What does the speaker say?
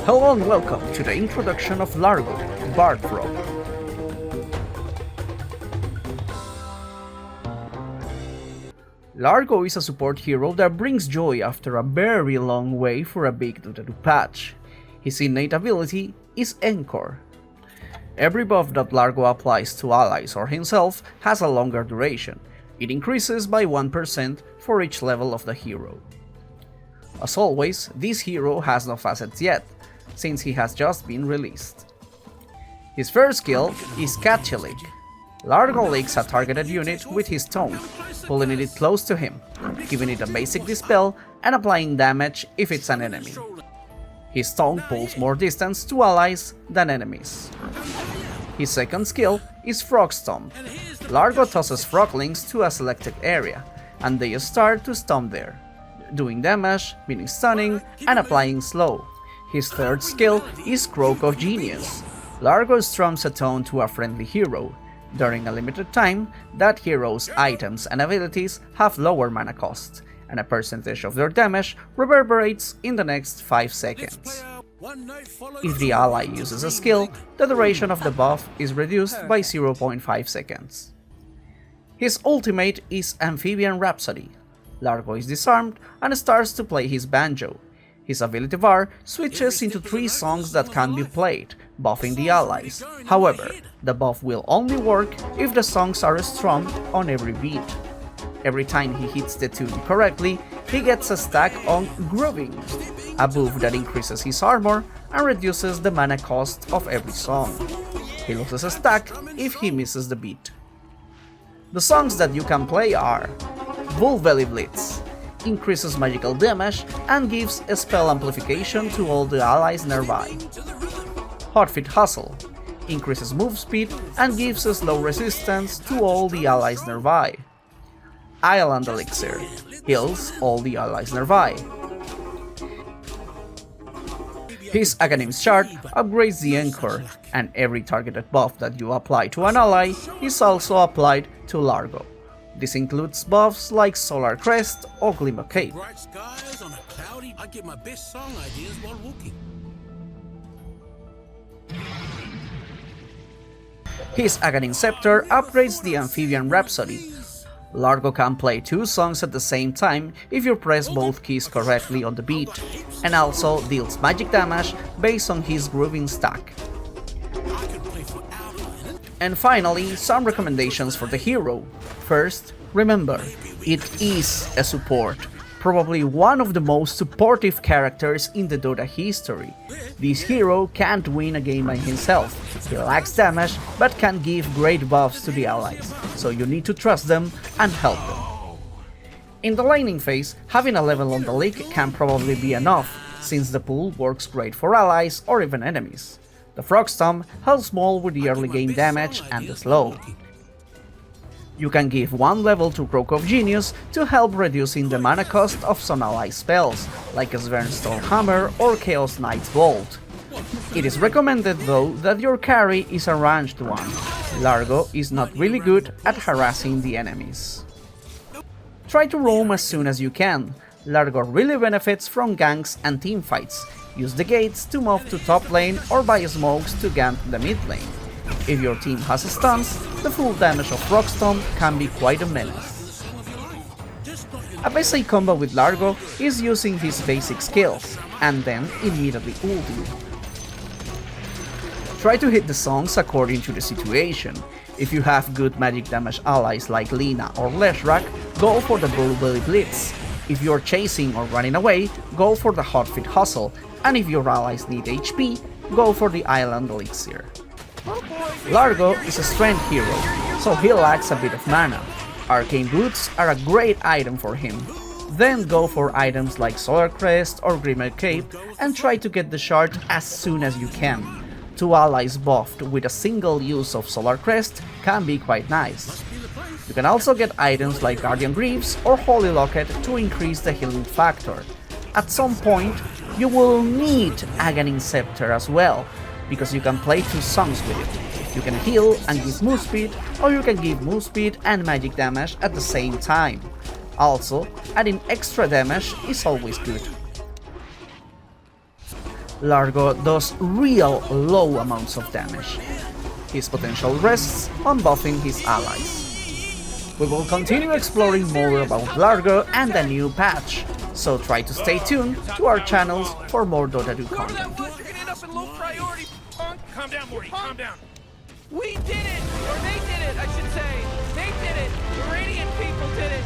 Hello and welcome to the introduction of Largo, Bard Frog. Largo is a support hero that brings joy after a very long way for a big Dota 2 patch. His innate ability is Encore. Every buff that Largo applies to allies or himself has a longer duration. It increases by 1% for each level of the hero. As always, this hero has no facets yet, since he has just been released. His first skill is Catchy Lick. Largo licks a targeted unit with his tongue, pulling it close to him, giving it a basic dispel and applying damage if it's an enemy. His tongue pulls more distance to allies than enemies. His second skill is Frog Stomp. Largo tosses froglings to a selected area, and they start to stomp there, doing damage, meaning stunning, and applying slow. His third skill is Croak of Genius. Largo strums a tone to a friendly hero. During a limited time, that hero's items and abilities have lower mana cost, and a percentage of their damage reverberates in the next 5 seconds. If the ally uses a skill, the duration of the buff is reduced by 0.5 seconds. His ultimate is Amphibian Rhapsody. Largo is disarmed and starts to play his banjo. His ability bar switches into 3 songs that can be played, buffing the allies. However, the buff will only work if the songs are strummed on every beat. Every time he hits the tune correctly, he gets a stack on Grooving, a buff that increases his armor and reduces the mana cost of every song. He loses a stack if he misses the beat. The songs that you can play are Vulvely Blitz, increases magical damage and gives a spell amplification to all the allies nearby. Hotfit Hustle, increases move speed and gives a slow resistance to all the allies nearby. Island Elixir, heals all the allies nearby. His Aghanim shard upgrades the Encore, and every targeted buff that you apply to an ally is also applied to Largo. This includes buffs like Solar Crest or Glimmer Cape. His Aghanim Scepter upgrades the Amphibian Rhapsody. Largo can play 2 songs at the same time if you press both keys correctly on the beat, and also deals magic damage based on his grooving stack. And finally, some recommendations for the hero. First, remember, it is a support, probably one of the most supportive characters in the Dota history. This hero can't win a game by himself, he lacks damage but can give great buffs to the allies, so you need to trust them and help them. In the laning phase, having a level on the league can probably be enough, since the pool works great for allies or even enemies. The Frog Stomp helps small with the early game damage and the slow. You can give 1 level to Croak of Genius to help reducing the mana cost of some ally spells, like a Svernstone Hammer or Chaos Knight's Bolt. It is recommended though that your carry is a ranged one. Largo is not really good at harassing the enemies. Try to roam as soon as you can. Largo really benefits from ganks and teamfights. Use the gates to move to top lane or buy smokes to gank the mid lane. If your team has stuns, the full damage of Frog Stomp can be quite a menace. A basic combo with Largo is using his basic skills, and then immediately ulting. Try to hit the songs according to the situation. If you have good magic damage allies like Lina or Leshrac, go for the Vulvely Blitz. If you're chasing or running away, go for the Hotfit Hustle, and if your allies need HP, go for the Island Elixir. Largo is a strength hero, so he lacks a bit of mana. Arcane Boots are a great item for him. Then go for items like Solar Crest or Grimmer Cape and try to get the shard as soon as you can. 2 allies buffed with a single use of Solar Crest can be quite nice. You can also get items like Guardian Greaves or Holy Locket to increase the healing factor. At some point, you will need Aghanim Scepter as well, because you can play 2 songs with it. You can heal and give move speed, or you can give move speed and magic damage at the same time. Also, adding extra damage is always good. Largo does real low amounts of damage. His potential rests on buffing his allies. We will continue exploring more about Largo and the new patch, so try to stay tuned to our channels for more Dota 2 content. Calm down, Morty, calm down. We did it! Or they did it, I should say. They did it! The Radiant people did it!